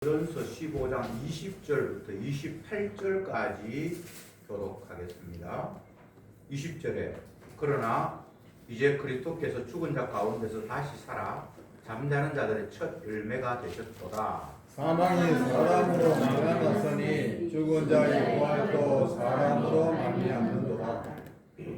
고린도서 15장 20절부터 28절까지 교독하겠습니다. 20절에 그러나 이제 그리스도께서 죽은 자 가운데서 다시 살아 잠자는 자들의 첫 열매가 되셨도다. 사망이 사람으로 말미암았으니 죽은 자의 부활도 사람으로 말미암는도다.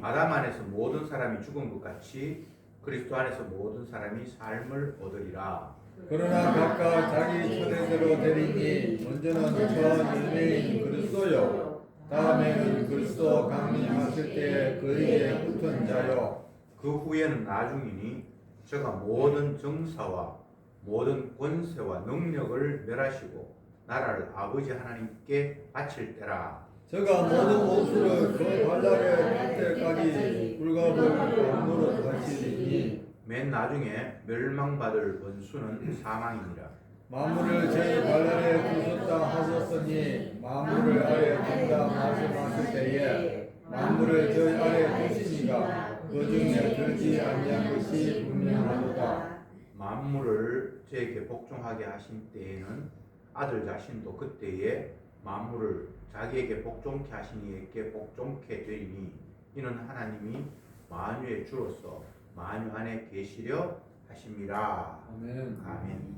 아담 안에서 모든 사람이 죽은 것 같이 그리스도 안에서 모든 사람이 삶을 얻으리라. 그러나 각각 자기 처대대로 되리니 먼저는 첫 열매인 그리스도요, 다음에는 그리스도 강림하실 때 그에게 붙은 자요, 그 후에는 나중이니 저가 모든 정사와 모든 권세와 능력을 멸하시고 나라를 아버지 하나님께 바칠 때라. 저가 모든 옷을 그 발날에 뜰 때까지 불가불 강로로 바치리니 맨 나중에 멸망받을 원수는 사망이니라. 만물을 제 발날에 두셨다 하셨으니 만물을 아래 둔다 말씀하실 때에 만물을 저 아래 두시니가 그 중에 들지 아니한 것이 분명하도다. 만물을 저에게 복종하게 하신 때에는 아들 자신도 그때에 만물을 자기에게 복종케 하신 이에게 복종케 되리니 이는 하나님이 만유의 주로서 만유 안에 계시려 하심이라. 아멘. 아멘.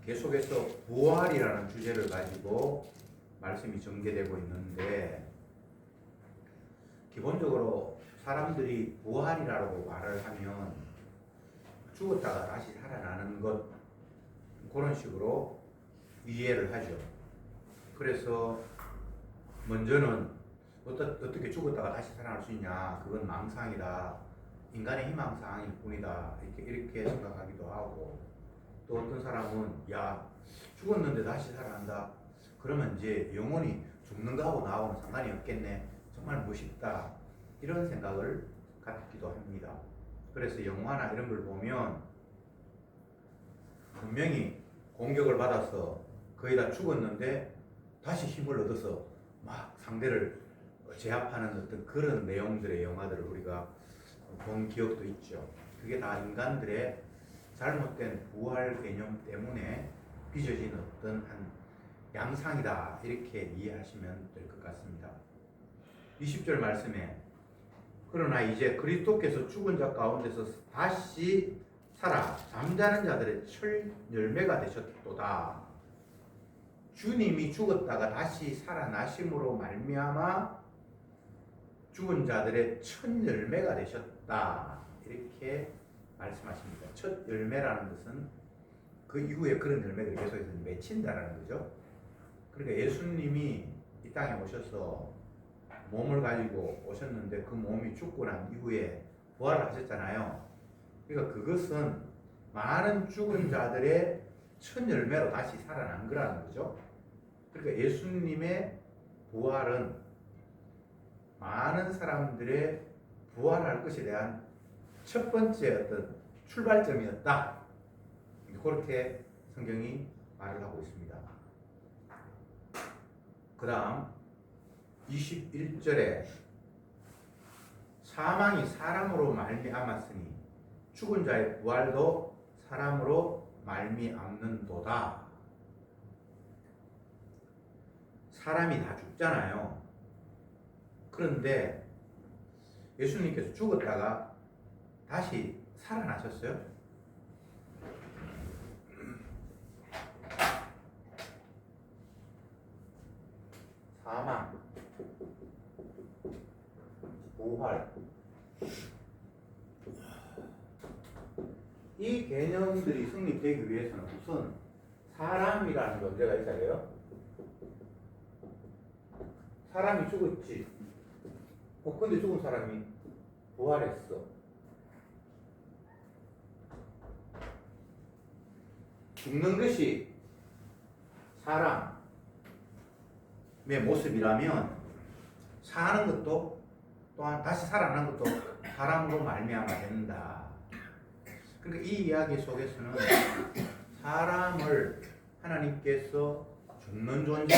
계속해서 부활이라는 주제를 가지고 말씀이 전개되고 있는데, 기본적으로 사람들이 부활이라고 말을 하면 죽었다가 다시 살아나는 것, 그런 식으로 이해를 하죠. 그래서 먼저는 어떻게 죽었다가 다시 살아날 수 있냐, 그건 망상이다, 인간의 희망사항일 뿐이다, 이렇게 생각하기도 하고, 또 어떤 사람은 야, 죽었는데 다시 살아난다, 그러면 이제 영혼이 죽는 거하고 나하고는 상관이 없겠네, 정말 멋있다, 이런 생각을 갖기도 합니다. 그래서 영화나 이런 걸 보면 분명히 공격을 받아서 거의 다 죽었는데 다시 힘을 얻어서 막 상대를 제압하는 어떤 그런 내용들의 영화들을 우리가 본 기억도 있죠. 그게 다 인간들의 잘못된 부활 개념 때문에 빚어진 어떤 한 양상이다, 이렇게 이해하시면 될 것 같습니다. 20절 말씀에 그러나 이제 그리스도께서 죽은 자 가운데서 다시 살아 잠자는 자들의 첫 열매가 되셨도다. 주님이 죽었다가 다시 살아나심으로 말미암아 죽은 자들의 첫 열매가 되셨다, 이렇게 말씀하십니다. 첫 열매라는 것은 그 이후에 그런 열매들이 계속해서 맺힌다라는 거죠. 그러니까 예수님이 이 땅에 오셔서 몸을 가지고 오셨는데 그 몸이 죽고 난 이후에 부활을 하셨잖아요. 그러니까 그것은 많은 죽은 자들의 첫 열매로 다시 살아난 거라는 거죠. 그러니까 예수님의 부활은 많은 사람들의 부활할 것에 대한 첫 번째 어떤 출발점이었다, 그렇게 성경이 말을 하고 있습니다. 그 다음 21절에 사망이 사람으로 말미암았으니 죽은 자의 부활도 사람으로 말미암는도다. 사람이 다 죽잖아요. 그런데 예수님께서 죽었다가 다시 살아나셨어요. 사망, 부활, 이 개념들이 성립되기 위해서는 우선 사람이라는 존재가 있어야 돼요. 사람이 죽었지. 근데 죽은 사람이 부활했어. 죽는 것이 사람의 모습이라면 사는 것도 또한 다시 살아나는 것도 사람으로 말미암아 된다. 그러니까 이 이야기 속에서는 사람을 하나님께서 죽는 존재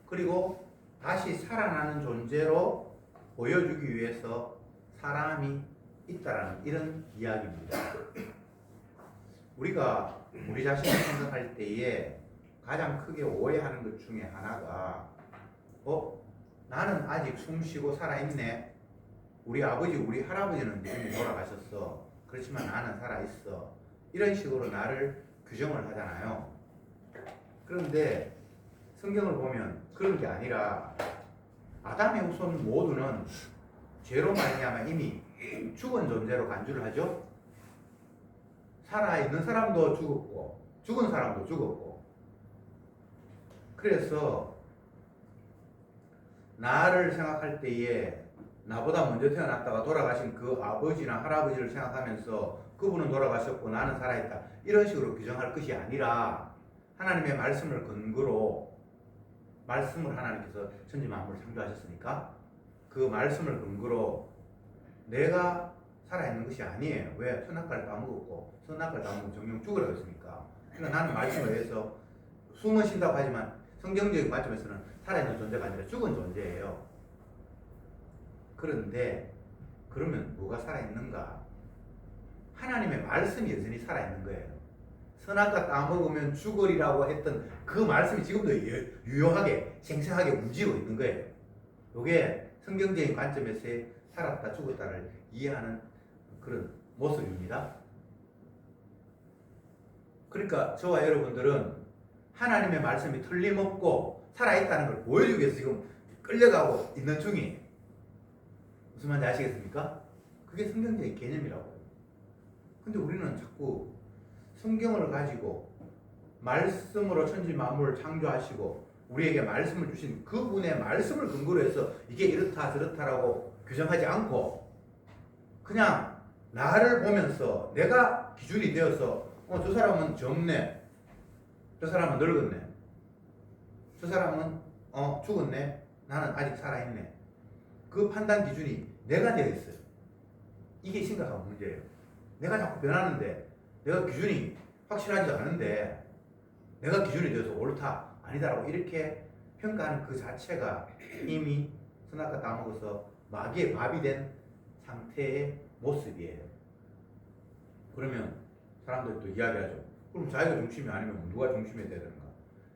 그리고 다시 살아나는 존재로 보여주기 위해서 사람이 있다라는 이런 이야기입니다. 우리가 우리 자신을 생각할 때에 가장 크게 오해하는 것 중에 하나가 나는 아직 숨쉬고 살아있네. 우리 아버지 우리 할아버지는 이미 돌아가셨어. 그렇지만 나는 살아있어. 이런 식으로 나를 규정을 하잖아요. 그런데 성경을 보면 그런 게 아니라 아담의 후손 모두는 죄로 말미암아 이미 죽은 존재로 간주를 하죠. 살아있는 사람도 죽었고 죽은 사람도 죽었고, 그래서 나를 생각할 때에 나보다 먼저 태어났다가 돌아가신 그 아버지나 할아버지를 생각하면서 그분은 돌아가셨고 나는 살아있다 이런 식으로 규정할 것이 아니라 하나님의 말씀을 근거로, 말씀을 하나님께서 천지 만물을 창조하셨으니까 그 말씀을 근거로 내가 살아있는 것이 아니에요. 왜? 선악과를 따먹었고 선악과를 따먹으면 정령 죽으라고 했으니까. 그러니까 나는 말씀에 의해서 숨은 쉰다고 하지만 성경적인 관점에서는 살아있는 존재가 아니라 죽은 존재예요. 그런데 그러면 뭐가 살아있는가? 하나님의 말씀이 여전히 살아있는 거예요. 선악과 따먹으면 죽으리라고 했던 그 말씀이 지금도 유효하게 생생하게 움직이고 있는 거예요. 이게 성경적인 관점에서의 살았다 죽었다를 이해하는 그런 모습입니다. 그러니까 저와 여러분들은 하나님의 말씀이 틀림없고 살아있다는 걸 보여주기 위해서 지금 끌려가고 있는 중이에요. 무슨 말인지 아시겠습니까? 그게 성경적인 개념이라고요. 근데 우리는 자꾸 성경을 가지고 말씀으로 천지 만물을 창조하시고 우리에게 말씀을 주신 그분의 말씀을 근거로 해서 이게 이렇다 저렇다라고 규정하지 않고 그냥 나를 보면서 내가 기준이 되어서 저 사람은 젊네, 저 사람은 늙었네, 저 사람은 죽었네, 나는 아직 살아있네. 그 판단 기준이 내가 되어 있어요. 이게 심각한 문제예요. 내가 자꾸 변하는데 내가 기준이 확실하지도 않은데 내가 기준이 되어서 옳다 아니다라고 이렇게 평가하는 그 자체가 이미 선악과 따먹어서 마귀의 밥이 된 상태의 모습이에요. 그러면 사람들이 또 이야기하죠. 그럼 자기가 중심이 아니면 누가 중심이 돼야 되는가?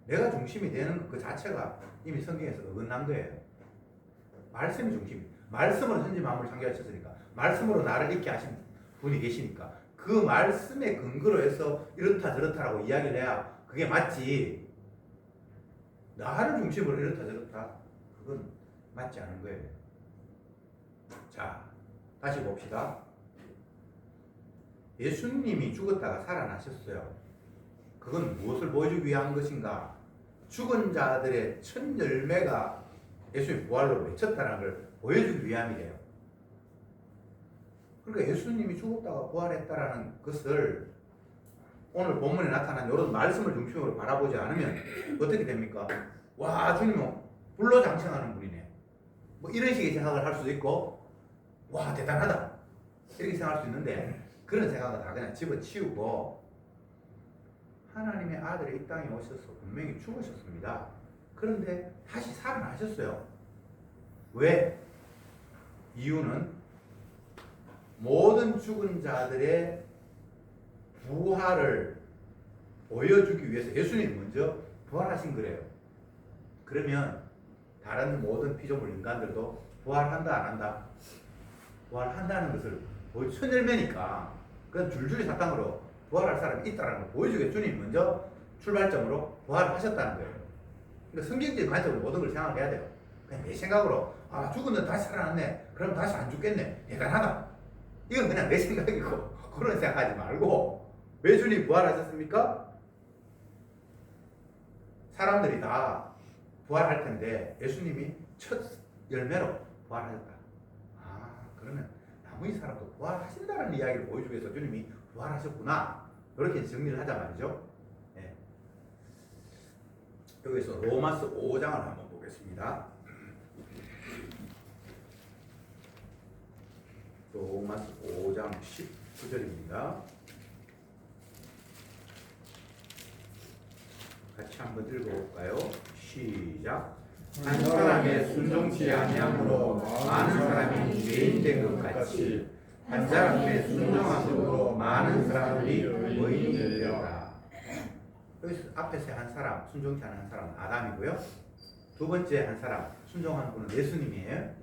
내가 중심이 되는 그 자체가 이미 성경에서 어긋난 거예요. 말씀이 중심. 말씀으로 천지 만물을 창조하셨으니까 말씀으로 나를 있게 하신 분이 계시니까 그 말씀에 근거로 해서 이렇다 저렇다라고 이야기를 해야 그게 맞지. 나를 중심으로 이렇다 저렇다 그건 맞지 않은 거예요. 자, 다시 봅시다. 예수님이 죽었다가 살아나셨어요. 그건 무엇을 보여주기 위한 것인가? 죽은 자들의 첫 열매가 예수님 부활로 맺혔다는 걸 보여주기 위함이래요. 그러니까 예수님이 죽었다가 부활했다라는 것을 오늘 본문에 나타난 이런 말씀을 중심으로 바라보지 않으면 어떻게 됩니까? 와, 주님은 불로장생하는 분이네. 뭐 이런 식의 생각을 할 수도 있고, 와, 대단하다 이렇게 생각할 수 있는데 그런 생각은 다 그냥 집어치우고 하나님의 아들이 이 땅에 오셔서 분명히 죽으셨습니다. 그런데 다시 살아나셨어요. 왜? 이유는 모든 죽은 자들의 부활을 보여주기 위해서 예수님이 먼저 부활하신 거래요. 그러면 다른 모든 피조물 인간들도 부활한다 안 한다? 부활한다는 것을 천열매니까 그건 줄줄이 사탕으로 부활할 사람이 있다는 걸 보여주게 주님 먼저 출발점으로 부활하셨다는 거예요. 그러니까 성경적인 관점으로 모든 걸 생각해야 돼요. 그냥 내 생각으로 죽었는데 다시 살아났네. 그럼 다시 안 죽겠네. 대단하다. 이건 그냥 내 생각이고 그런 생각하지 말고 왜 주님 부활하셨습니까? 사람들이 다 부활할 텐데 예수님이 첫 열매로 부활하셨다. 그러면 나머지 사람도 부활하신다는 이야기를 보여주기 위해서 주님이 부활하셨구나. 이렇게 정리를 하자 말이죠. 네. 여기서 로마서 5장을 한번 보겠습니다. 로마서 5장 19절입니다. 같이 한번 읽어볼까요? 시작. 한 사람의 순종치 아니함으로 많은 사람이 죄인 된 것 같이 한 사람의 순종함으로 많은 사람들이 의인이 되리라. 여기서 앞에서 한 사람, 순종치 않은 한 사람은 아담이고요. 두 번째 한 사람, 순종한 분은 예수님이에요.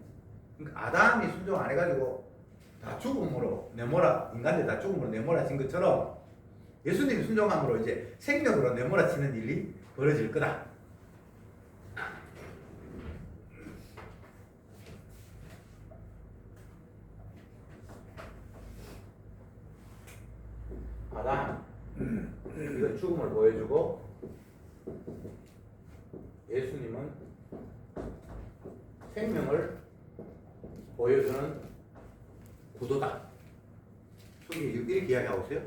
그러니까 아담이 순종 안 해가지고 다 죽음으로 내몰아, 인간들 다 죽음으로 내몰아진 것처럼 예수님이 순종함으로 이제 생명으로 내몰아치는 일이 벌어질 거다. 아담, 이건 죽음을 보여주고 예수님은 생명을 보여주는 구도다. 이렇게 이야기하고 있어요.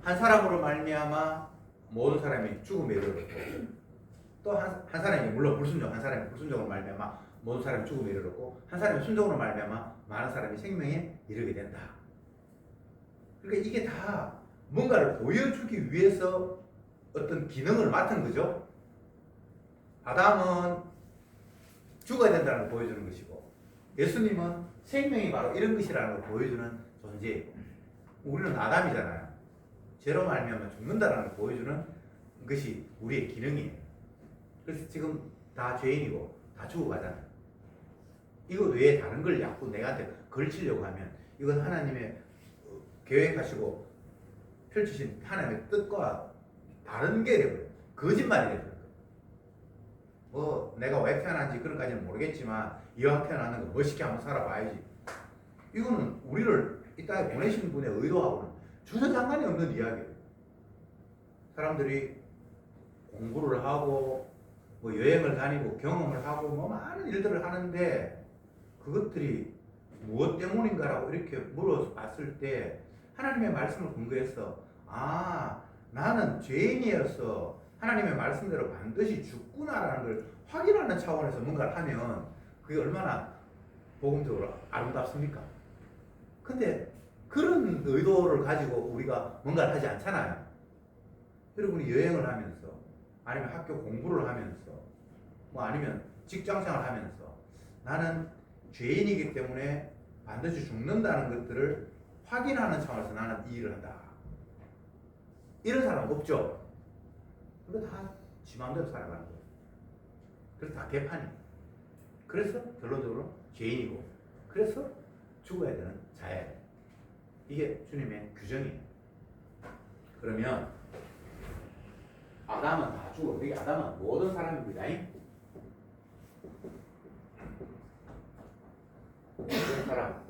한 사람으로 말미암아 모든 사람이 죽음에 이르렀고, 또 한 사람이 물론 불순종, 한 사람이 불순종으로 말미암아 모든 사람이 죽음에 이르렀고, 한 사람이 순종으로 말미암아 많은 사람이 생명에 이르게 된다. 그러니까 이게 다 뭔가를 보여주기 위해서 어떤 기능을 맡은 거죠. 아담은 죽어야 된다는 걸 보여주는 것이고, 예수님은 생명이 바로 이런 것이라는 걸 보여주는 존재이고, 우리는 아담이잖아요. 죄로 말미암아 죽는다는 걸 보여주는 것이 우리의 기능이에요. 그래서 지금 다 죄인이고 다 죽어가잖아요. 이거 외에 다른 걸 자꾸 내한테 걸치려고 하면 이건 하나님의 계획하시고 펼치신 하나님의 뜻과 다른 게 되고요. 거짓말이 되고요. 뭐 내가 왜 태어난지 그런까지는 모르겠지만 이왕 태어나는 거 멋있게 한번 살아봐야지. 이거는 우리를 이 땅에 보내신 분의 의도하고는 전혀 상관이 없는 이야기예요. 사람들이 공부를 하고 뭐 여행을 다니고 경험을 하고 뭐 많은 일들을 하는데 그것들이 무엇 때문인가라고 이렇게 물어봤을 때 하나님의 말씀을 근거해서 나는 죄인이어서 하나님의 말씀대로 반드시 죽구나라는 걸 확인하는 차원에서 뭔가를 하면 그게 얼마나 복음적으로 아름답습니까? 근데 그런 의도를 가지고 우리가 뭔가를 하지 않잖아요. 여러분이 여행을 하면서 아니면 학교 공부를 하면서 뭐 아니면 직장생활을 하면서 나는 죄인이기 때문에 반드시 죽는다는 것들을 확인하는 차원에서 나는 이 일을 한다. 이런 사람 없죠? 근데 다 지 마음대로 살아가는 거예요. 그래서 다 개판이에요. 그래서 결론적으로 죄인이고 그래서 죽어야 되는 자예요. 이게 주님의 규정이에요. 그러면 아담은 다 죽어. 여기 아담은 모든 사람입니다. 모든 사람.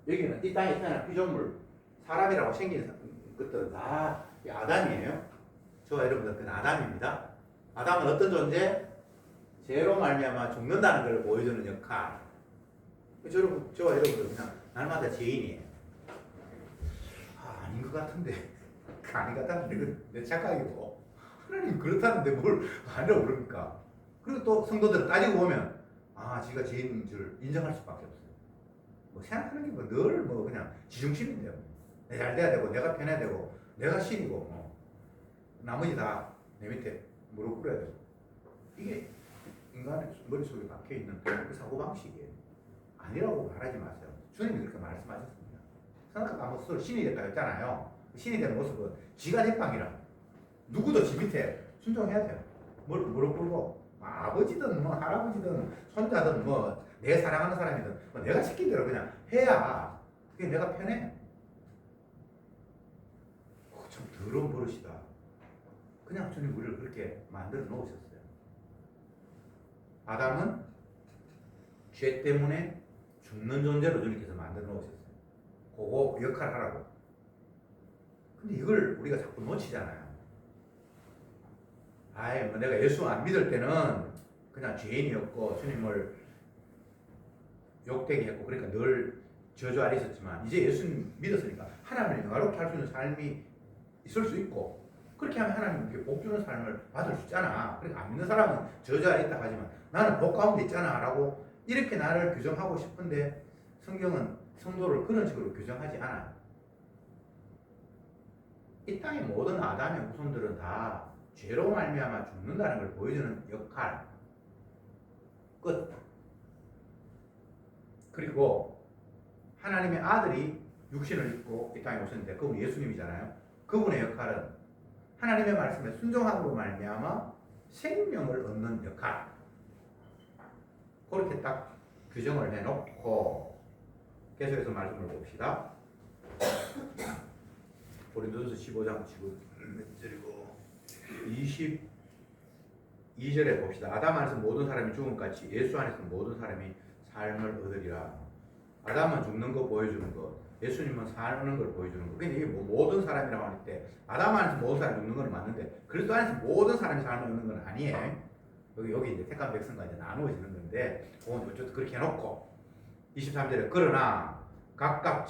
여기는 이 땅에 태어난 피조물, 사람이라고 생긴 것들은 다 아담이에요. 저와 여러분들 그건 아담입니다. 아담은 어떤 존재? 죄로 말미암아 죽는다는 걸 보여주는 역할. 저와 여러분들 그냥 날마다 죄인이에요. 아닌 것 같은데. 아닌 것 같은데 내 착각이고. 하나님 그렇다는데 뭘 아니라고 그럽니까? 그리고 또 성도들은 따지고 보면 지가 죄인인 줄 인정할 수밖에 없어요. 뭐 생각하는 게 뭐 늘 뭐 그냥 지중심인데요. 내가 잘 돼야 되고 내가 편해야 되고 내가 신이고 뭐 나머지 다 내 밑에 무릎 꿇어야 되고 이게 인간의 머릿속에 박혀있는 그 사고방식이에요. 아니라고 말하지 마세요. 주님이 그렇게 말씀하셨습니다. 선악과 스스로 신이 됐다 했잖아요. 신이 되는 모습은 지가 대빵이라 누구도 지 밑에 순종해야 돼요. 무릎 꿇고 아버지든 뭐 할아버지든 손자든 뭐 내 사랑하는 사람이든 뭐 내가 시킨 대로 그냥 해야 그게 내가 편해. 좀 더러운 버릇이다. 그냥 주님 우리를 그렇게 만들어 놓으셨어요. 아담은 죄 때문에 죽는 존재로 주님께서 만들어 놓으셨어요. 그거 역할을 하라고. 근데 이걸 우리가 자꾸 놓치잖아요. 뭐 내가 예수 안 믿을 때는 그냥 죄인이었고 주님을 욕되게 했고 그러니까 늘 저주 아래 있었지만 이제 예수 믿었으니까 하나님을 영화롭게 할 수 있는 삶이 있을 수 있고 그렇게 하면 하나님께 복 주는 삶을 받을 수 있잖아. 그러니까 안 믿는 사람은 저주 아래 있다 하지만 나는 복 가운데 있잖아 라고 이렇게 나를 규정하고 싶은데 성경은 성도를 그런 식으로 규정하지 않아요. 이 땅의 모든 아담의 후손들은 다 죄로 말미암아 죽는다는 걸 보여주는 역할 끝. 그리고 하나님의 아들이 육신을 입고 이 땅에 오셨는데 그분이 예수님이잖아요. 그분의 역할은 하나님의 말씀에 순종함으로 말미암아 생명을 얻는 역할. 그렇게 딱 규정을 해놓고 계속해서 말씀을 봅시다. 고린도전서 15장 몇 절이고 22절에 봅시다. 아담 안에서 모든 사람이 죽음같이 예수 안에서 모든 사람이 삶을 얻으리라. 아담은 죽는 거 보여주는 것, 예수님은 사는 걸 보여주는 것. 근데 이게 뭐 모든 사람이라고 할 때 아담 안에서 모든 사람이 죽는 건 맞는데 그리스도 안에서 모든 사람이 삶을 얻는 건 아니에요. 여기 이제 택한 백성과 이제 나누어지는 건데 그건 어쨌든 그렇게 해놓고 23절에 그러나 각각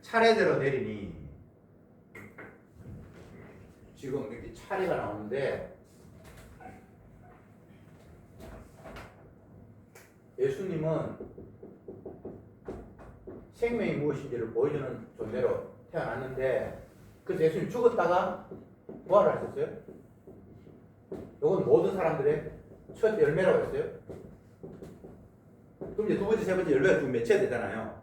차례대로 내리니 지금 이렇게 차례가 나오는데 예수님은 생명이 무엇인지를 보여주는 존재로 태어났는데 그래서 예수님 죽었다가 부활을 하셨어요. 이건 모든 사람들의 첫 열매라고 했어요. 그럼 이제 두 번째, 세 번째 열매가 좀 맺혀야 되잖아요.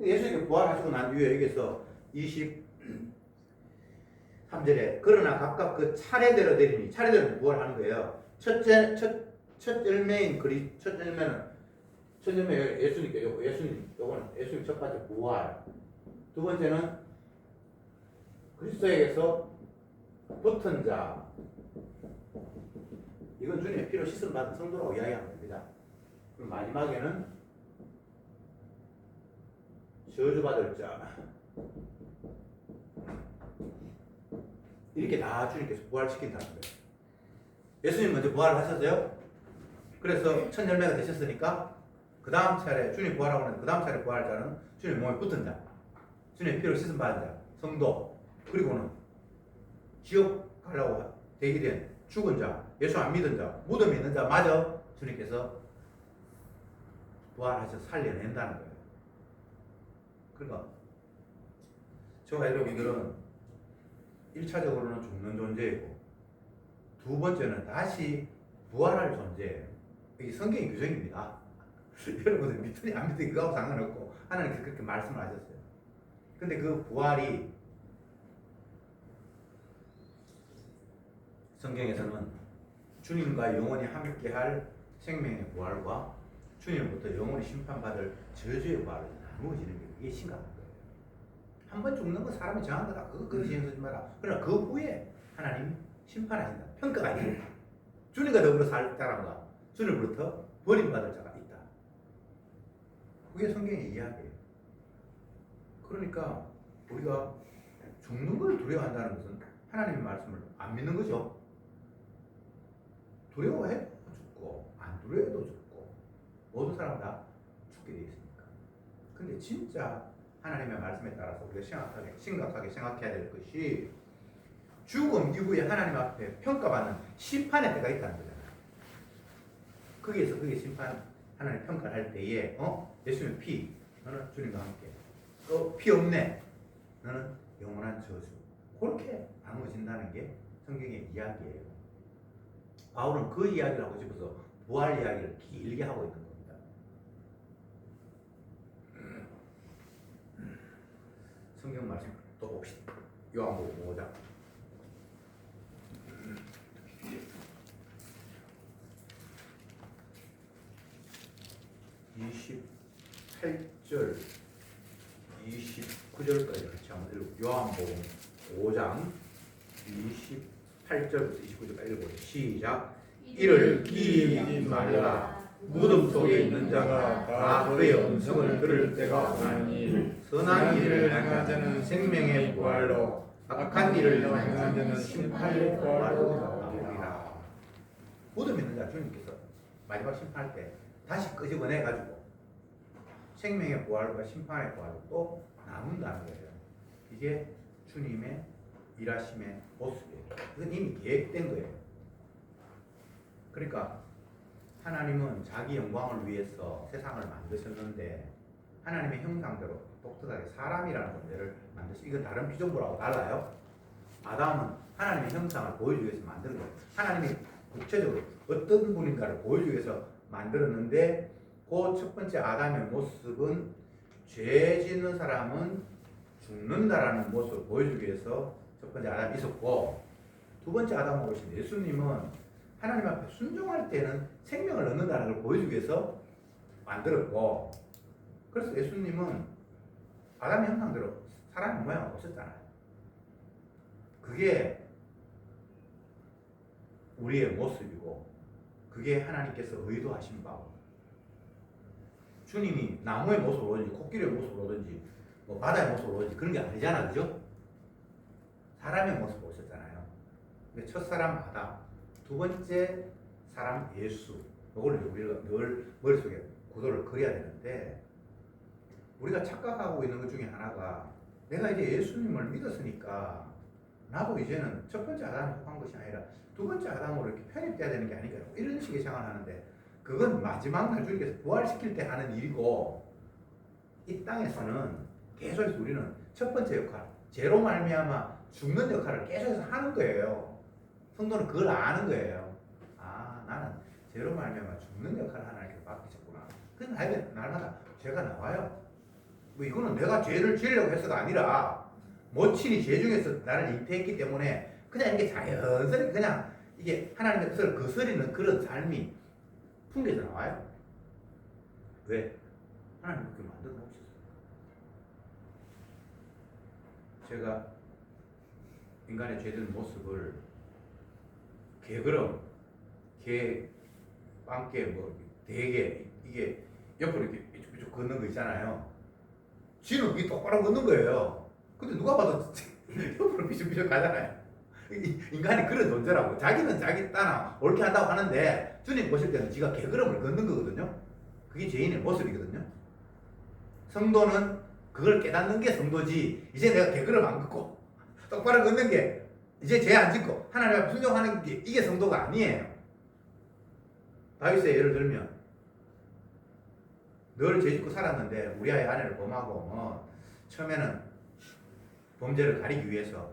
예수님이 부활하시고 난 이후에 여기서 23절에 그러나 각각 그 차례대로 내리니 차례대로 부활하는 거예요. 첫 열매인 첫 열매 예수님께 요거는 예수님 첫 번째 부활. 두 번째는 그리스도에게서 붙은 자. 이건 주님의 피로 씻음 받은 성도라고 이야기하면 됩니다. 그럼 마지막에는 저주받을 자. 이렇게 다 주님께서 부활시킨다는 거예요. 예수님 먼저 부활을 하셨어요. 그래서 첫 열매가 되셨으니까 그 다음 차례 주님 부활하고 나서 그 다음 차례 부활 자는 주님 몸에 붙은 자, 주님의 피로 씻음 받은 자, 성도, 그리고는 지옥 가려고 되게 된 죽은 자, 예수 안 믿은 자, 무덤에 있는 자 마저 주님께서 부활하셔서 살려낸다는 거예요. 그러니까 저와 여러분들은 1차적으로는 죽는 존재이고 두 번째는 다시 부활할 존재예요. 이게 성경의 규정입니다. 여러분들 믿더니 안 믿더니 그거하고 상관없고 하나님께서 그렇게 말씀을 하셨어요. 근데 그 부활이 성경에서는 주님과 영원히 함께할 생명의 부활과 주님으로부터 영원히 심판받을 저주의 부활을 나누어지는 게 이게 심각한 거예요. 한 번 죽는 건 사람이 정한 거다. 그거 신경 쓰지 마라. 그러나 그 후에 하나님이 심판하신다. 평가가 아니고 주님과 더불어 살 사람과 주님으로부터 버림받을 자가 있다. 그게 성경의 이야기예요. 그러니까 우리가 죽는 걸 두려워한다는 것은 하나님의 말씀을 안 믿는 거죠. 두려워해도 죽고 안 두려워해도 죽고 모든 사람 다 죽게 되어 있으니까. 근데 진짜 하나님의 말씀에 따라서 우리가 심각하게 생각해야 될 것이 죽음 이후에 하나님 앞에 평가받는 심판의 때가 있다는 거잖아요. 거기에서 그게 심판 하나님 평가를 할 때에 예수님의 피 너는 주님과 함께 또 피 없네 너는 영원한 저주 그렇게 나누어진다는 게 성경의 이야기예요. 바울은 그 이야기를 하고 싶어서 부활 이야기를 길게 하고 있는 겁니다. 성경 말씀 또 봅시다. 요한복음 5장 28절 29절까지 같이 한번 읽고 요한복음 5장 28절부터 29절까지 읽어보세요. 시작. 이를 끼지 말라. 무덤 속에 있는 자가 다 그의 음성을 들을 때가 오나니 선한 일을 행한 자는 생명의 부활로 악한 일을 행한 자는 심판의 부활로 나오리라. 무덤에 있는 자 주님께서 마지막 심판할 때 다시 끄집어내 가지고 생명의 부활과 심판의 부활로 또 나눈다는 거예요. 이게 주님의 일하심의 모습이에요. 그건 이미 계획된 거예요. 그러니까 하나님은 자기 영광을 위해서 세상을 만드셨는데 하나님의 형상대로 독특하게 사람이라는 존재를 만드셨어요. 이건 다른 피조물하고 달라요. 아담은 하나님의 형상을 보여주기 위해서 만든 거예요. 하나님이 구체적으로 어떤 분인가를 보여주기 위해서 만들었는데 그 첫 번째 아담의 모습은 죄 짓는 사람은 죽는다라는 모습을 보여주기 위해서 첫 번째 아담이 있었고, 두 번째 아담으로 오신 예수님은 하나님 앞에 순종할 때는 생명을 얻는다는 걸 보여주기 위해서 만들었고, 그래서 예수님은 아담의 형상대로 사람의 모양을 오셨잖아요. 그게 우리의 모습이고, 그게 하나님께서 의도하신 바고, 주님이 나무의 모습으로 오든지 코끼리의 모습으로 오든지 뭐 바다의 모습으로 오든지 그런 게 아니잖아, 그죠? 사람의 모습으로 오셨잖아요. 근데 첫사람 아담, 두 번째 사람 예수, 이걸 우리가 늘 머릿속에 구도를 그려야 되는데, 우리가 착각하고 있는 것 중에 하나가, 내가 이제 예수님을 믿었으니까 나도 이제는 첫 번째 아담에 속한 것이 아니라 두 번째 아담으로 이렇게 편입돼야 되는 게 아닌가, 이런 식의 생각을 하는데, 그건 마지막 날 주님께서 부활시킬 때 하는 일이고, 이 땅에서는 계속해서 우리는 첫 번째 역할, 죄로 말미암아 죽는 역할을 계속해서 하는 거예요. 성도는 그걸 아는 거예요. 아, 나는 죄로 말미암아 죽는 역할을 하나님께 맡기셨구나. 그래서 날마다 죄가 나와요. 뭐 이거는 내가 죄를 지으려고 해서가 아니라 모친이 죄 중에서 나를 잉태했기 때문에 그냥 이게 자연스럽게 그냥 이게 하나님의 뜻을 거스리는 그런 삶이 풍겨져 나와요. 왜? 하나님 그렇게 만들어 놓으셨어요. 제가 인간의 죄된 모습을 개그럼, 개, 빵개, 뭐 대게, 이게 옆으로 이렇게 쭉 걷는 거 있잖아요. 쥐는 그게 똑바로 걷는 거예요. 근데 누가 봐도 옆으로 비죽비죽 가잖아요. 인간이 그런 존재라고. 자기는 자기 따나 옳게 한다고 하는데, 주님 보실 때는 지가 개걸음을 걷는 거거든요. 그게 죄인의 모습이거든요. 성도는 그걸 깨닫는 게 성도지, 이제 내가 개걸음 안 걷고 똑바로 걷는 게, 이제 죄 안 짓고 하나님 앞에 순종하는 게 이게 성도가 아니에요. 다윗의 예를 들면, 늘 죄 짓고 살았는데 우리아의 아내를 범하고, 처음에는 범죄를 가리기 위해서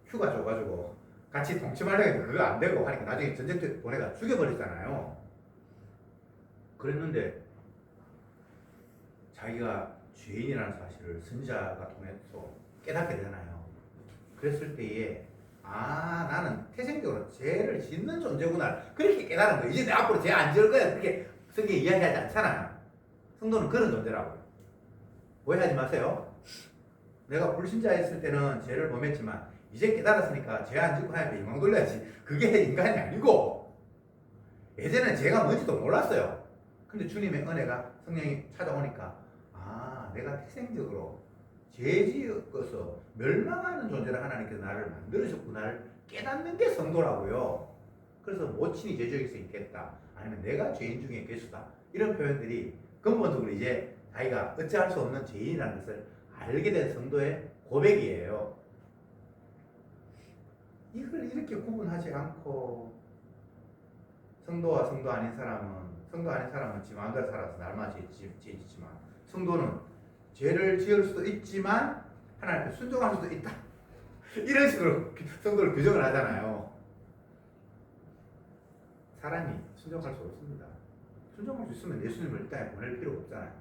휴가 줘가지고 같이 동침하려고 했는데 그거 안 되고 하니까 나중에 전쟁터 보내가 죽여버렸잖아요. 그랬는데 자기가 죄인이라는 사실을 선지자가 통해서 깨닫게 되잖아요. 그랬을 때에, 아, 나는 태생적으로 죄를 짓는 존재구나, 그렇게 깨달은 거예요. 이제 내 앞으로 죄 안 지을 거야, 그렇게 성경이 이야기하지 않잖아요. 성도는 그런 존재라고요. 오해하지 마세요. 내가 불신자였을 때는 죄를 범했지만 이제 깨달았으니까 죄 안 짓고 하나님께 영광 돌려야지, 그게 인간이 아니고, 예전에는 죄가 뭔지도 몰랐어요. 근데 주님의 은혜가, 성령이 찾아오니까, 아, 내가 태생적으로 죄 지어서 멸망하는 존재를 하나님께서 나를 만들으셨구나를 깨닫는 게 성도라고요. 그래서 모친이 죄 중에서 있겠다, 아니면 내가 죄인 중에 괴수다, 이런 표현들이 근본적으로 이제 자기가 어찌할 수 없는 죄인이라는 것을 알게 된 성도의 고백이에요. 이걸 이렇게 구분하지 않고, 성도와 성도 아닌 사람은 지 마음대로 살아서 날마다 죄 짓지만, 성도는 죄를 지을 수도 있지만 하나님께 순종할 수도 있다, 이런 식으로 성도를 규정을 하잖아요. 사람이 순종할 수 없습니다. 순종할 수 있으면 예수님을 이 땅에 보낼 필요가 없잖아요.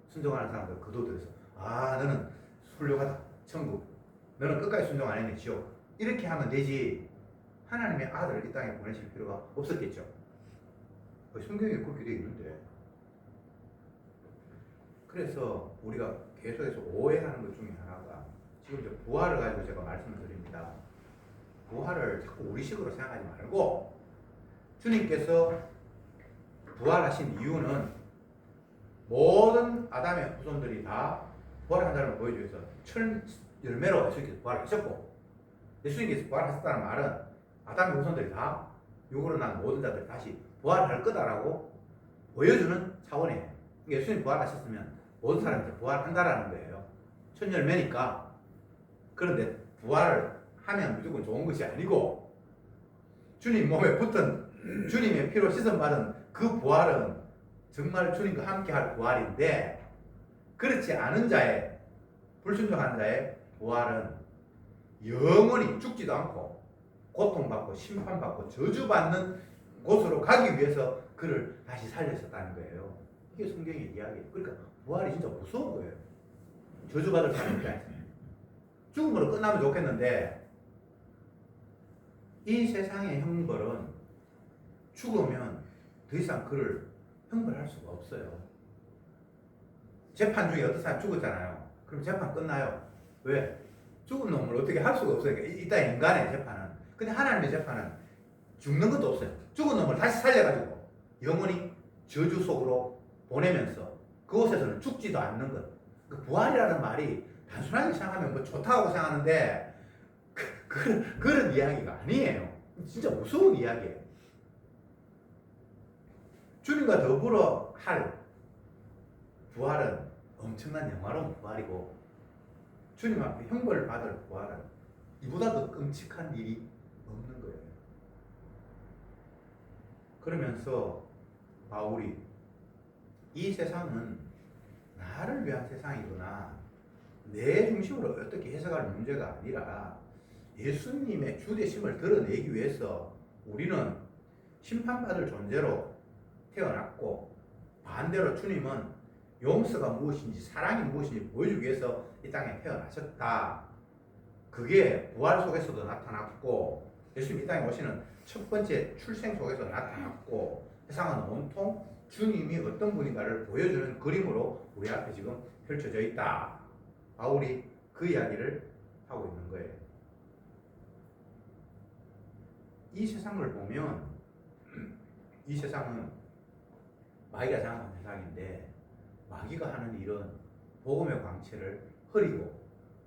순종하는 사람들 거둬들여서, 아, 너는 훌륭하다, 천국, 너는 끝까지 순종 안 했네, 지옥, 이렇게 하면 되지, 하나님의 아들을 이 땅에 보내실 필요가 없었겠죠. 성경에 그렇게 되어 있는데. 그래서 우리가 계속해서 오해하는 것 중에 하나가, 지금 이제 부활을 가지고 제가 말씀을 드립니다. 부활을 자꾸 우리식으로 생각하지 말고, 주님께서 부활하신 이유는 모든 아담의 후손들이 다 부활한다는 걸 보여주기 위해서 천 열매로 예수님께서 부활하셨고, 예수님께서 부활하셨다는 말은 아담의 후손들이 다 육으로 난 모든 자들이 다시 부활할 거다라고 보여주는 차원이에요. 그러니까 예수님 부활하셨으면 모든 사람들이 부활한다라는 거예요. 천 열매니까. 그런데 부활을 하면 무조건 좋은 것이 아니고, 주님 몸에 붙은, 주님의 피로 씻음받은 그 부활은 정말 주님과 함께할 부활인데, 그렇지 않은 자의, 불순종한 자의 부활은 영원히 죽지도 않고 고통받고 심판받고 저주받는 곳으로 가기 위해서 그를 다시 살렸었다는 거예요. 이게 성경의 이야기예요. 그러니까 부활이 진짜 무서운 거예요. 저주받을 사람이 있다. 죽음으로 끝나면 좋겠는데 이 세상의 형벌은 죽으면 더 이상 그를 형벌할 수가 없어요. 재판 중에 어떤 사람 죽었잖아요. 그럼 재판 끝나요. 왜? 죽은 놈을 어떻게 할 수가 없으니까. 이따 인간의 재판은. 근데 하나님의 재판은 죽는 것도 없어요. 죽은 놈을 다시 살려가지고 영원히 저주 속으로 보내면서 그곳에서는 죽지도 않는 것. 그 부활이라는 말이 단순하게 생각하면 뭐 좋다고 생각하는데 그런 이야기가 아니에요. 진짜 무서운 이야기예요. 주님과 더불어 할 부활은 엄청난 영화로운 부활이고 주님 앞에 형벌을 받을 부활은 이보다 더 끔찍한 일이 없는 거예요. 그러면서 바울이 이 세상은 나를 위한 세상이구나, 내 중심으로 어떻게 해석할 문제가 아니라 예수님의 주되심을 드러내기 위해서 우리는 심판받을 존재로 태어났고, 반대로 주님은 용서가 무엇인지 사랑이 무엇인지 보여주기 위해서 이 땅에 태어나셨다. 그게 부활 속에서도 나타났고 예수님이 이 땅에 오시는 첫 번째 출생 속에서 나타났고, 세상은 온통 주님이 어떤 분인가를 보여주는 그림으로 우리 앞에 지금 펼쳐져 있다. 바울이 그 이야기를 하고 있는 거예요. 이 세상을 보면 이 세상은 마귀가 장악한 세상인데 마귀가 하는 일은 복음의 광채를 흐리고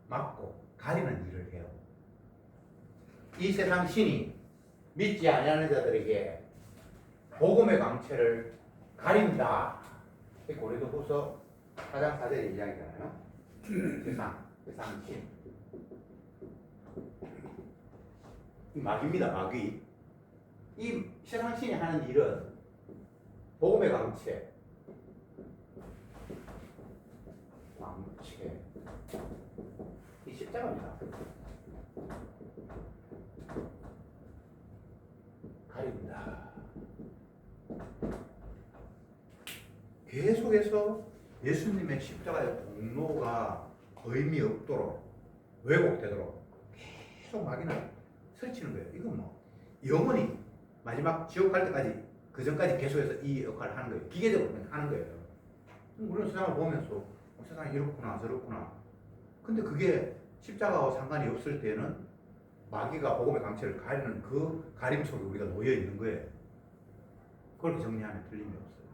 막고 가리는 일을 해요. 이 세상 신이 믿지 아니하는 자들에게 복음의 광채를 가린다. 고린도후서 4장 4절의 이야기잖아요. 세상 신. 마귀입니다. 마귀. 이 세상 신이 하는 일은 복음의 광채, 이 십자가입니다. 가린다. 계속해서 예수님의 십자가의 공로가 의미 없도록 왜곡되도록 계속 마귀는 설치는 거예요. 이건 뭐 영원히 마지막 지옥 갈 때까지, 그 전까지 계속해서 이 역할을 하는 거예요. 기계적으로 하는 거예요. 우리는 세상을 보면서 세상이 이렇구나 저렇구나. 근데 그게 십자가와 상관이 없을 때는 마귀가 복음의 광채를 가리는 그 가림 속에 우리가 놓여 있는 거예요. 그렇게 정리하면 틀림이 없어요.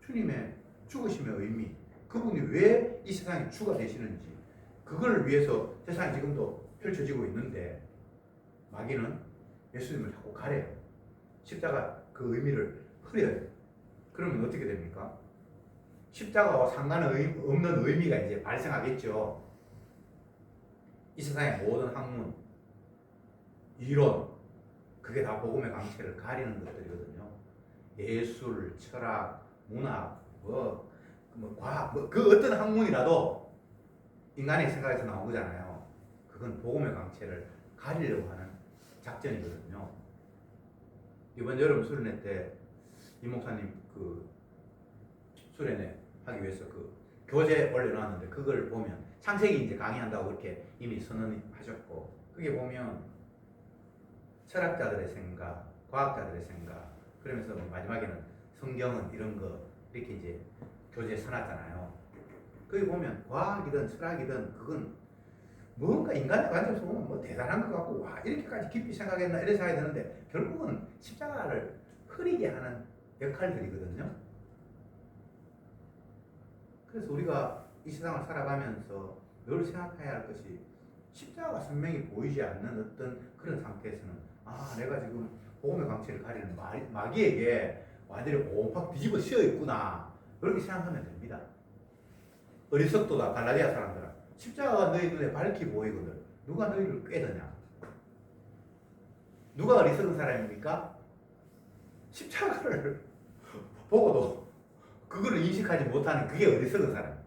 주님의 죽으심의 의미, 그분이 왜 이 세상에 주가 되시는지, 그걸 위해서 세상이 지금도 펼쳐지고 있는데 마귀는 예수님을 자꾸 가려요. 십자가 그 의미를 흐려요. 그러면 어떻게 됩니까? 십자가와 상관없는 의미가 이제 발생하겠죠. 이 세상의 모든 학문, 이론, 그게 다 복음의 광채를 가리는 것들이거든요. 예술, 철학, 문학, 과학, 그 어떤 학문이라도 인간의 생각에서 나온 거잖아요. 그건 복음의 광채를 가리려고 하는 작전이거든요. 이번 여름 수련회 때 이 목사님 그 수련회 하기 위해서 그 교재 올려놨는데 그걸 보면 창세기 이제 강의한다고 그렇게 이미 선언하셨고, 그게 보면 철학자들의 생각, 과학자들의 생각, 그러면서 마지막에는 성경은 이런 거 이렇게 이제 교재에 써놨잖아요. 거기 보면 과학이든 철학이든 그건 뭔가 인간의 관점에서 보면 뭐 대단한 것 같고 와 이렇게까지 깊이 생각했나 이런 생각이 드는데 결국은 십자가를 흐리게 하는 역할들이거든요. 그래서 우리가 이 세상을 살아가면서 늘 생각해야 할 것이 십자가가 선명히 보이지 않는 어떤 그런 상태에서는 내가 지금 복음의 광채를 가리는 마귀에게 완전히 옴팍 뒤집어 씌어 있구나, 그렇게 생각하면 됩니다. 어리석도다 갈라디아 사람들은 십자가가 너희 눈에 밝히 보이거든. 누가 너희를 꾀드냐? 누가 어리석은 사람입니까? 십자가를 보고도 그거를 인식하지 못하는 그게 어리석은 사람.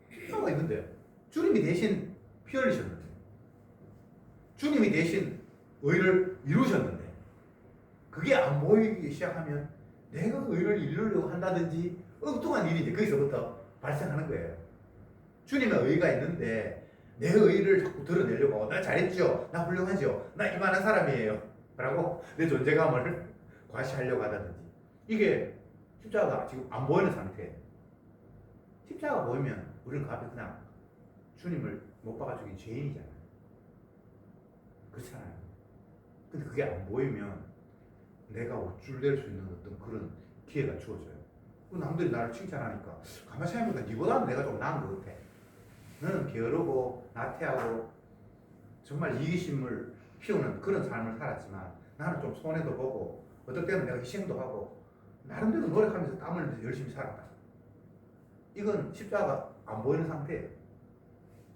십자가가 있는데 주님이 대신 피 흘리셨는데, 주님이 대신 의를 이루셨는데, 그게 안 보이기 시작하면 내가 그 의를 이루려고 한다든지 엉뚱한 일이 이제 거기서부터 발생하는 거예요. 주님의 의가 있는데 내 의를 자꾸 드러내려고 나 잘했죠, 나 훌륭하죠, 나 이만한 사람이에요 라고 내 존재감을 과시하려고 하다든지, 이게 십자가가 지금 안 보이는 상태예요. 십자가 보이면 우리는 그 앞에 그냥 주님을 못 박아 죽인 죄인이잖아요. 그렇잖아요. 근데 그게 안 보이면 내가 우쭐댈 수 있는 어떤 그런 기회가 주어져요. 남들이 나를 칭찬하니까 가만히 생각해보니까 니보다는 내가 좀 나은 것 같아. 너는 게으르고 나태하고 정말 이기심을 피우는 그런 삶을 살았지만 나는 좀 손해도 보고 어떨 때는 내가 희생도 하고 나름대로 노력하면서 땀을 흘리면서 열심히 살았다. 이건 십자가 안 보이는 상태예요.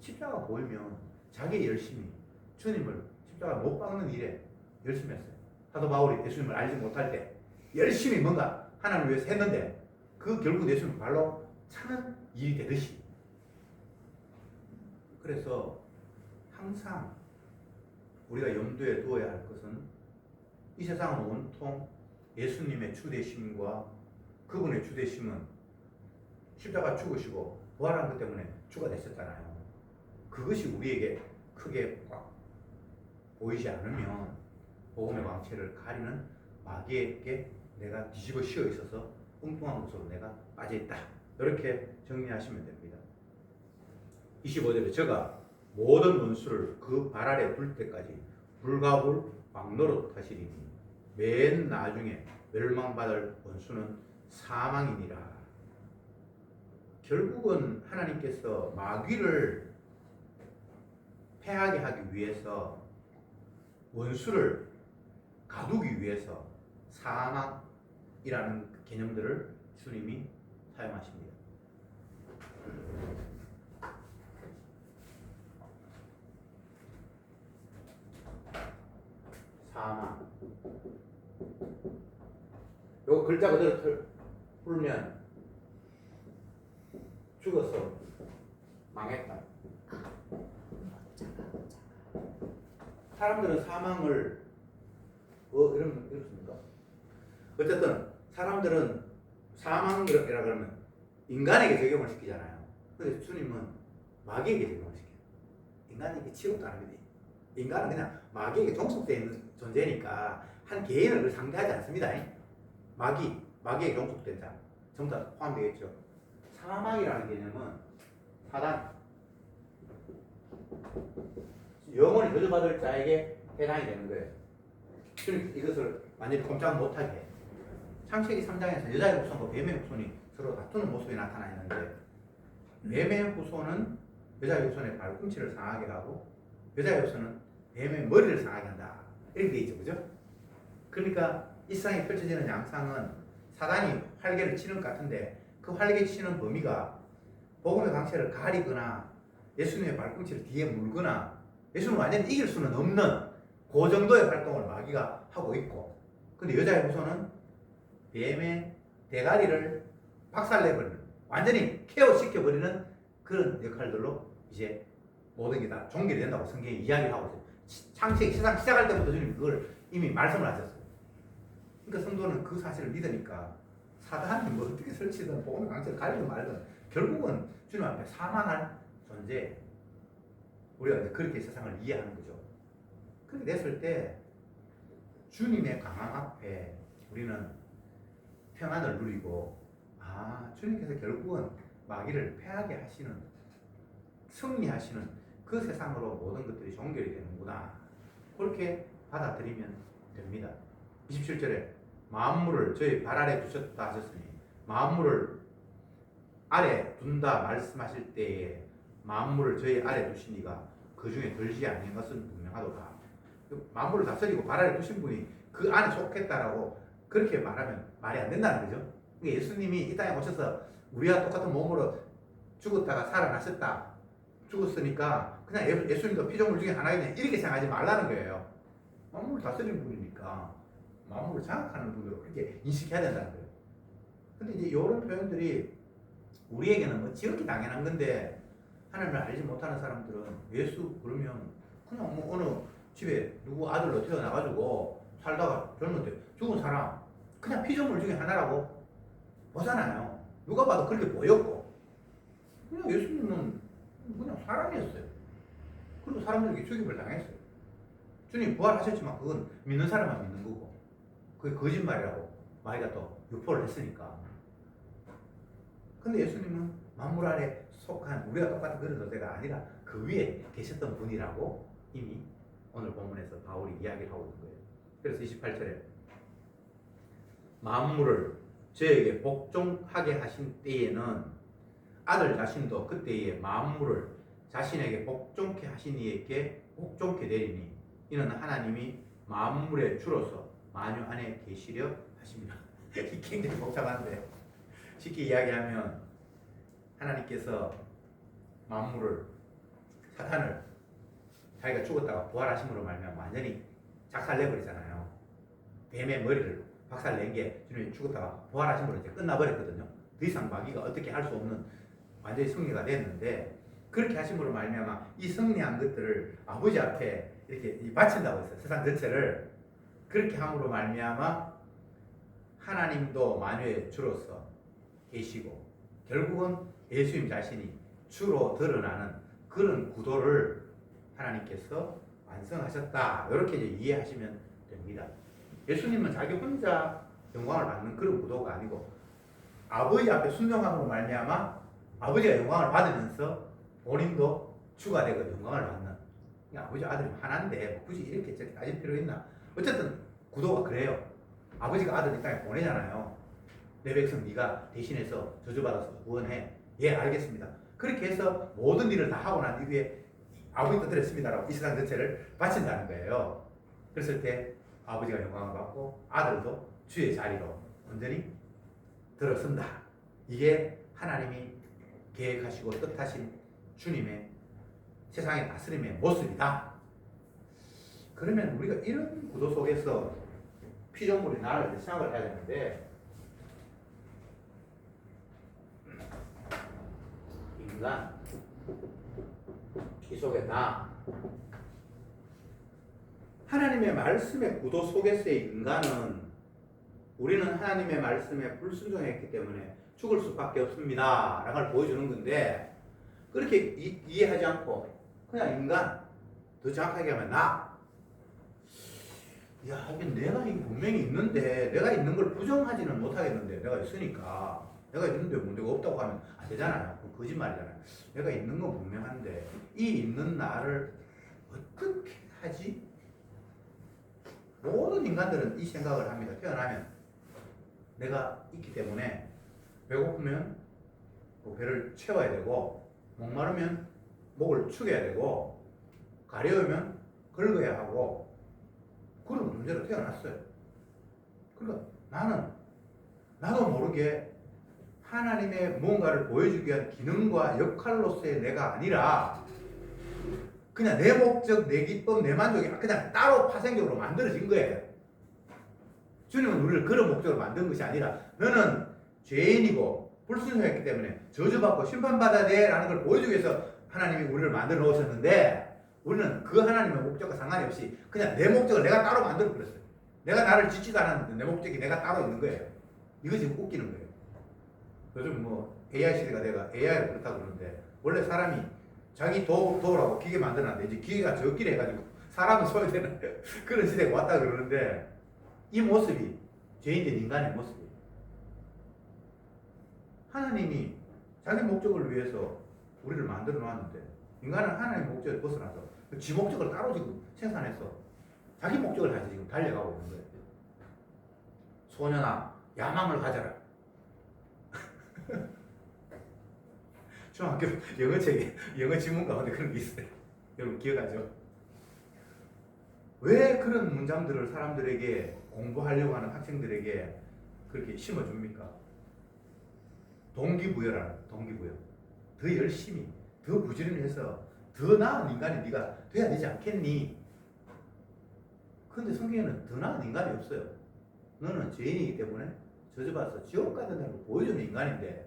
십자가 보이면 자기의 열심이 주님을 십자가 못 박는 일에 열심히 했어요. 사도 바울이 예수님을 알지 못할 때 열심히 뭔가 하나님을 위해서 했는데 그 결국 예수님 발로 차는 일이 되듯이. 그래서 항상 우리가 염두에 두어야 할 것은 이 세상은 온통 예수님의 주되심과 그분의 주되심은 십자가 죽으시고 부활한 것 때문에 주가 되셨잖아요. 그것이 우리에게 크게 꽉 보이지 않으면 복음의 광채를 가리는 마귀에게 내가 뒤집어 씌어 있어서 엉뚱한 곳으로 내가 빠져 있다. 이렇게 정리하시면 됩니다. 25절에 저가 모든 원수를 그 발 아래 둘 때까지 불과 불 왕노릇 하시리니 맨 나중에 멸망받을 원수는 사망이니라. 결국은 하나님께서 마귀를 패하게 하기 위해서 원수를 가두기 위해서 사망이라는 개념들을 주님이 사용하십니다. 사망. 요거 글자 그대로 풀면 죽어서 망했다. 사람들은 사망을 이렇습니까? 어쨌든 사람들은 사망이라 그러면 인간에게 적용을 시키잖아요. 근데 주님은 마귀에게 적용을 시켜요. 인간에게 취급도 안 합니다. 인간은 그냥 마귀에게 종속되어 있는 존재니까 한 개인을 상대하지 않습니다. 마귀에게 종속된 자 전부 다 포함되겠죠. 사망이라는 개념은 사단, 영원히 저주받을 자에게 해당이 되는 거예요. 주님 이것을 완전히 꼼짝 못하게 해요. 창세기 3장에서 여자의 후손과 뱀의 후손이 서로 다투는 모습이 나타나 있는데, 뱀의 후손은 여자의 후손의 발꿈치를 상하게 하고 여자의 후손은 뱀의 머리를 상하게 한다. 이렇게 돼 있죠, 그죠? 그러니까 이 세상에 펼쳐지는 양상은 사단이 활개를 치는 것 같은데 그 활개 치는 범위가 복음의 광채를 가리거나 예수님의 발꿈치를 뒤에 물거나 예수님을 완전히 이길 수는 없는 그 정도의 활동을 마귀가 하고 있고, 근데 여자의 후손은 뱀의 대가리를 박살내버리는, 완전히 케어시켜버리는 그런 역할들로 이제 모든 게 다 종결이 된다고 성경이 이야기를 하고 있어요. 창세기 세상 시작할 때부터 주님이 그걸 이미 말씀을 하셨어요. 그러니까 성도는 그 사실을 믿으니까 사단이 뭐 어떻게 설치든 복음의 광채를 가리든 말든 결국은 주님 앞에 사망할 존재, 우리가 이제 그렇게 세상을 이해하는 거죠. 그렇게 됐을 때 주님의 강함 앞에 우리는 평안을 누리고, 주님께서 결국은 마귀를 패하게 하시는, 승리하시는 그 세상으로 모든 것들이 종결이 되는구나, 그렇게 받아들이면 됩니다. 27절에 만물을 저희 발 아래 두셨다 하셨으니 만물을 아래 둔다 말씀하실 때에 만물을 저희 아래 두시니가 그 중에 들지 아닌 것은 분명하도다. 만물을 다스리고 발 아래 두신 분이 그 안에 속했다라고 그렇게 말하면 말이 안 된다는 거죠. 예수님이 이 땅에 오셔서 우리와 똑같은 몸으로 죽었다가 살아나셨다, 죽었으니까 그냥 예수님도 피조물 중에 하나이네 이렇게 생각하지 말라는 거예요. 만물을 다스리는 분이니까 만물을 장악하는 분으로 그렇게 인식해야 된다는 거예요. 근데 이제 이런 표현들이 우리에게는 뭐 지극히 당연한 건데, 하나님을 알지 못하는 사람들은 예수 그러면 그냥 뭐 어느 집에 누구 아들로 태어나가지고 살다가 젊은데 죽은 사람 그냥 피조물 중에 하나라고 보잖아요. 누가 봐도 그렇게 보였고, 그냥 예수님은 그냥 사람이었어요. 그리고 사람들에게 죽임을 당했어요. 주님 부활하셨지만 그건 믿는 사람만 믿는 거고 그게 거짓말이라고 마귀가 또 유포를 했으니까. 근데 예수님은 만물 아래 속한 우리가 똑같은 그런 존재가 아니라 그 위에 계셨던 분이라고 이미 오늘 본문에서 바울이 이야기를 하고 있는 거예요. 그래서 28절에 만물을 저에게 복종하게 하신 때에는 아들 자신도 그때에 만물을 자신에게 복종케 하신 이에게 복종케 되리니 이는 하나님이 만물의 주로서 만유 안에 계시려 하십니다. 이 굉장히 복잡한데 쉽게 이야기하면 하나님께서 만물을 사탄을 자기가 죽었다가 부활하심으로 말미암아 완전히 작살내버리잖아요. 뱀의 머리를 박살낸 게 주님이 죽었다가 부활하심으로 이제 끝나버렸거든요. 더 이상 마귀가 어떻게 할 수 없는 완전히 승리가 됐는데 그렇게 하심으로 말미암아 이 승리한 것들을 아버지 앞에 이렇게 바친다고 했어요. 세상 전체를 그렇게 함으로 말미암아 하나님도 만유의 주로서 계시고 결국은 예수님 자신이 주로 드러나는 그런 구도를 하나님께서 완성하셨다. 이렇게 이제 이해하시면 됩니다. 예수님은 자기 혼자 영광을 받는 그런 구도가 아니고 아버지 앞에 순종함으로 말미암아 아버지가 영광을 받으면서 본인도 주가 되고 영광을 받는. 아버지 아들이 하나인데 굳이 이렇게 저렇게 따질 필요 있나? 어쨌든 구도가 그래요. 아버지가 아들 이 땅에 보내잖아요. 내 백성 네가 대신해서 저주받아서 구원해. 예, 알겠습니다. 그렇게 해서 모든 일을 다 하고 난 이후에 아버지 뜻대로 했습니다라고 이 세상 전체를 바친다는 거예요. 그랬을 때 아버지가 영광을 받고 아들도 주의 자리로 완전히 들어선다. 이게 하나님이 계획하시고 뜻하신 주님의 세상의 다스림의 모습이다. 그러면 우리가 이런 구도 속에서 피조물이 나를 생각을 해야 되는데 인간 이 속에 나 하나님의 말씀의 구도 속에서의 인간은 우리는 하나님의 말씀에 불순종했기 때문에 죽을 수밖에 없습니다 라는 걸 보여주는 건데 그렇게 이해하지 않고 그냥 인간 더 정확하게 하면 나 하긴 내가 분명히 있는데 내가 있는 걸 부정하지는 못하겠는데 내가 있으니까 내가 있는데 문제가 없다고 하면 안 되잖아요. 그건 거짓말이잖아요. 내가 있는 건 분명한데 이 있는 나를 어떻게 하지? 모든 인간들은 이 생각을 합니다. 태어나면 내가 있기 때문에 배고프면 배를 채워야 되고 목마르면 목을 축여야 되고 가려우면 긁어야 하고 그런 문제로 태어났어요. 그러니까 나도 모르게 하나님의 무언가를 보여주기 위한 기능과 역할로서의 내가 아니라 그냥 내 목적, 내 기쁨, 내 만족이 그냥 따로 파생적으로 만들어진 거예요. 주님은 우리를 그런 목적으로 만든 것이 아니라 너는 죄인이고 불순종했기 때문에 저주받고 심판받아야 돼 라는 걸 보여주기 위해서 하나님이 우리를 만들어 놓으셨는데 우리는 그 하나님의 목적과 상관이 없이 그냥 내 목적을 내가 따로 만들어 버렸어요. 내가 나를 짓지도 않았는데 내 목적이 내가 따로 있는 거예요. 이거 지금 웃기는 거예요. 요즘 AI 시대가 내가 AI를 그렇다고 그러는데 원래 사람이 자기 도우라고 기계 만들었는데 이제 기계가 저끼리 해가지고 사람은 소외되는 그런 시대가 왔다 그러는데 이 모습이 죄인된 인간의 모습이에요. 하나님이 자기 목적을 위해서 우리를 만들어 놨는데 인간은 하나님의 목적을 벗어나서 지 목적을 따로 지금 생산해서 자기 목적을 가지고 지금 달려가고 있는 거예요. 소년아 야망을 가져라. 중학교 영어책에 영어 지문 가운데 그런 게 있어요. 여러분 기억하죠? 왜 그런 문장들을 사람들에게 공부하려고 하는 학생들에게 그렇게 심어줍니까? 동기부여라는 동기부여. 더 열심히, 더 부지런히 해서 더 나은 인간이 네가 돼야 되지 않겠니? 근데 성경에는 더 나은 인간이 없어요. 너는 죄인이기 때문에 저주받아서 지옥 가는다고 보여주는 인간인데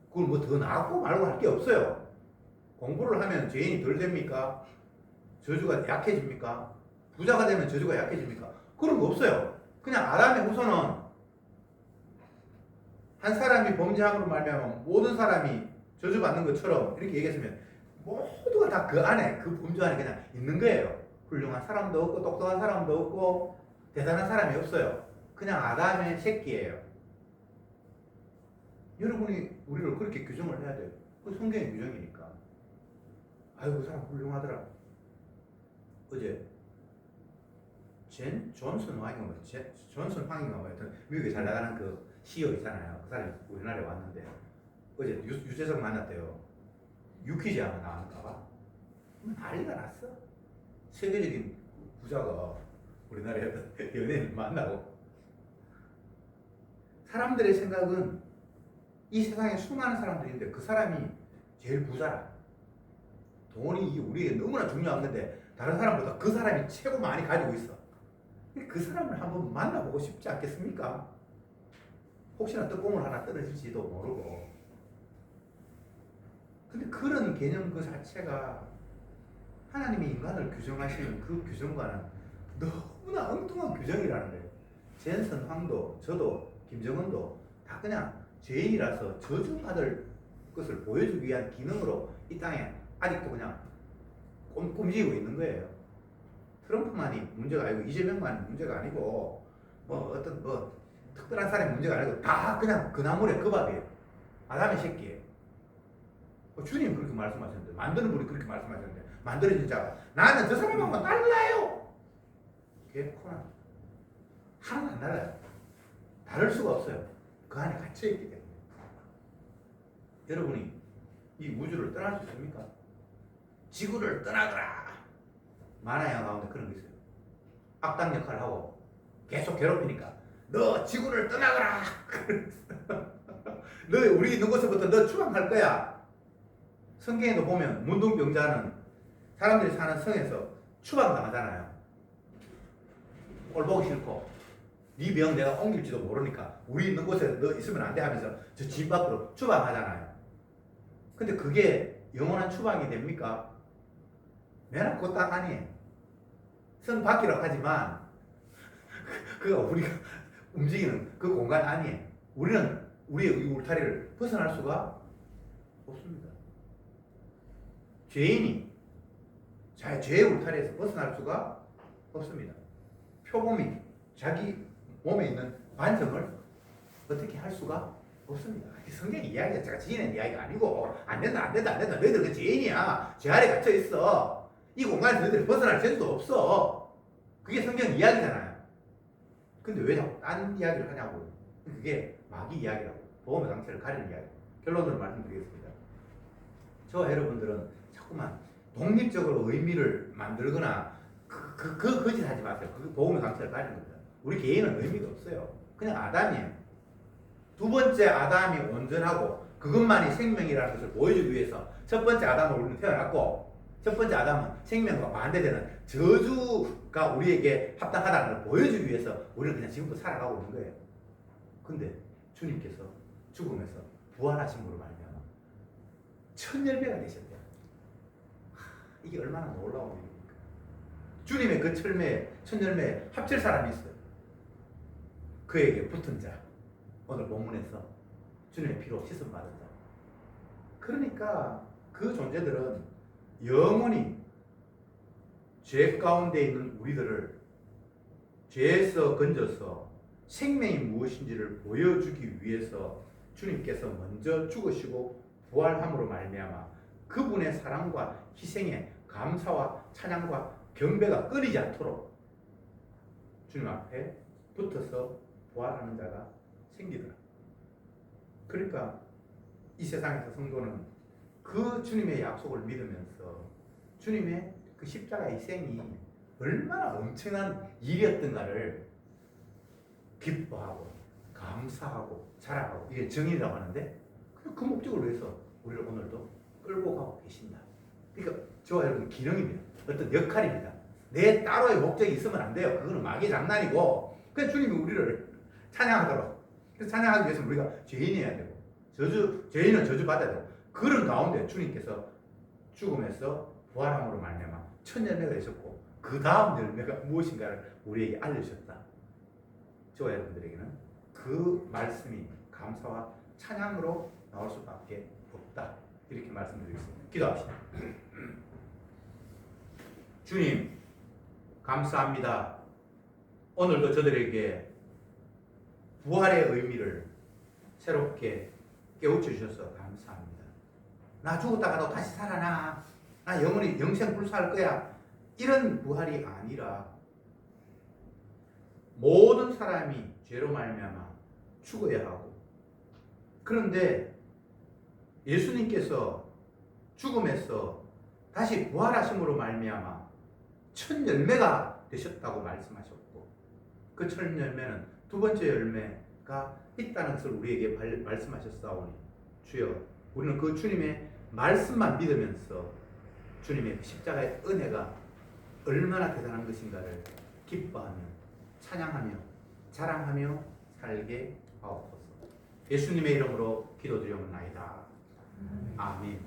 그걸 뭐 더 나았고 말고 할 게 없어요. 공부를 하면 죄인이 덜 됩니까? 저주가 약해집니까? 부자가 되면 저주가 약해집니까? 그런 거 없어요. 그냥 아담의 후손은 한 사람이 범죄함으로 말미암아 모든 사람이 저주받는 것처럼 이렇게 얘기했으면 모두가 다 그 안에, 그 범주 안에 그냥 있는 거예요. 훌륭한 사람도 없고 똑똑한 사람도 없고 대단한 사람이 없어요. 그냥 아담의 새끼예요. 여러분이 우리를 그렇게 규정을 해야 돼요. 그 성경의 규정이니까. 아이고 그 사람 훌륭하더라. 어제 존슨 황인가 뭐 하여튼 미국에 잘 나가는 그 CEO 있잖아요. 그 사람이 우리나라에 왔는데 어제 유재석 만났대요. 유퀴즈 하나 나왔는가 봐. 난리가 났어. 세계적인 부자가 우리나라에 연예인을 만나고. 사람들의 생각은 이 세상에 수많은 사람들이 있는데 그 사람이 제일 부자라. 돈이 우리에게 너무나 중요한 건데 다른 사람보다 그 사람이 최고 많이 가지고 있어. 그 사람을 한번 만나보고 싶지 않겠습니까? 혹시나 떡고물 하나 떨어질지도 모르고. 근데 그런 개념 그 자체가 하나님이 인간을 규정하시는 그 규정과는 너무나 엉뚱한 규정이라는 거예요. 젠슨 황도, 저도, 김정은도 다 그냥 죄인이라서 저주받을 것을 보여주기 위한 기능으로 이 땅에 아직도 그냥 꿈꾸고 있는 거예요. 트럼프만이 문제가 아니고 이재명만이 문제가 아니고 뭐 어떤 뭐 특별한 사람이 문제가 아니고 다 그냥 그 나물에 그 밥이에요. 아담의 새끼예요. 주님 그렇게 말씀하셨는데 만드는 분이 그렇게 말씀하셨는데 만들어진 자가 나는 저 사람하고 달라요. 개코나 하나도 안 달라요. 다를 수가 없어요. 그 안에 갇혀있기 때문에. 여러분이 이 우주를 떠날 수 있습니까? 지구를 떠나거라. 만화 영화 가운데 그런 게 있어요. 악당 역할을 하고 계속 괴롭히니까 너 지구를 떠나거라. 너 우리 있는 곳에부터 너 추방할 거야. 성경에도 보면 문둥병자는 사람들이 사는 성에서 추방당하잖아요. 꼴 보기 싫고 네 병 내가 옮길지도 모르니까 우리 있는 곳에 너 있으면 안 돼 하면서 저 집 밖으로 추방하잖아요. 근데 그게 영원한 추방이 됩니까? 매나 곧딱 아니에요. 성 밖이라고 하지만 그가 우리가 움직이는 그 공간 아니에요. 우리는 우리의 이 울타리를 벗어날 수가 없습니다. 죄인이 죄의 울타리에서 벗어날 수가 없습니다. 표범이 자기 몸에 있는 반성을 어떻게 할 수가 없습니다. 성경 이야기가 제가 지어낸 이야기가 아니고 안 된다 너희들 그 죄인이야. 죄 아래 갇혀 있어. 이 공간에서 너희들이 벗어날 재주도 없어. 그게 성경 이야기잖아요. 근데 왜 자꾸 딴 이야기를 하냐고. 그게 마귀 이야기라고. 보험의 상태를 가리는 이야기. 결론으로 말씀드리겠습니다. 저와 여러분들은 자꾸만 독립적으로 의미를 만들거나 그 거짓 하지 마세요. 그 보험의 상태를 가리는 겁니다. 우리 개인은 의미가 없어요. 그냥 아담이에요. 두 번째 아담이 온전하고 그것만이 생명이라는 것을 보여주기 위해서 첫 번째 아담을 우리는 태어났고 첫 번째 아담은 생명과 반대되는 저주가 우리에게 합당하다는 걸 보여주기 위해서 우리는 그냥 지금도 살아가고 있는 거예요. 근데 주님께서 죽음에서 부활하심으로 말미암아 천열배가 되셨대요. 이게 얼마나 놀라운 일입니까? 주님의 그 천열매에 합칠 사람이 있어요. 그에게 붙은 자. 오늘 본문에서 주님의 피로 씻음 받은 자. 그러니까 그 존재들은 영원히 죄 가운데 있는 우리들을 죄에서 건져서 생명이 무엇인지를 보여주기 위해서 주님께서 먼저 죽으시고 부활함으로 말미암아 그분의 사랑과 희생에 감사와 찬양과 경배가 끊이지 않도록 주님 앞에 붙어서 부활하는 자가 생기더라. 그러니까 이 세상에서 성도는 그 주님의 약속을 믿으면서 주님의 그 십자가 희생이 얼마나 엄청난 일이었던가를 기뻐하고 감사하고 자랑하고 이게 정의라고 하는데 그 목적을 위해서 우리를 오늘도 끌고 가고 계신다. 그러니까 저와 여러분 기능입니다. 어떤 역할입니다. 내 따로의 목적이 있으면 안 돼요. 그거는 마귀의 장난이고 그냥 주님이 우리를 찬양하도록. 그래서 찬양하기 위해서는 우리가 죄인이어야 되고 죄인은 저주받아야 되고 그런 가운데 주님께서 죽음에서 부활함으로 말미암아 첫 열매가 되셨고 그 다음 열매가 무엇인가를 우리에게 알려주셨다. 저와 여러분들에게는 그 말씀이 감사와 찬양으로 나올 수밖에 없다. 이렇게 말씀드리겠습니다. 기도합시다. 주님, 감사합니다. 오늘도 저들에게 부활의 의미를 새롭게 깨우쳐 주셔서 감사합니다. 나 죽었다가도 다시 살아나. 나 영원히 영생 불사할 거야. 이런 부활이 아니라 모든 사람이 죄로 말미암아 죽어야 하고, 그런데 예수님께서 죽음에서 다시 부활하심으로 말미암아 첫 열매가 되셨다고 말씀하셨고, 그 첫 열매는 두 번째 열매가 있다는 것을 우리에게 말씀하셨사오니 주여, 우리는 그 주님의 말씀만 믿으면서 주님의 십자가의 은혜가 얼마나 대단한 것인가를 기뻐하며 찬양하며 자랑하며 살게 하옵소서. 예수님의 이름으로 기도드리옵나이다. 아멘.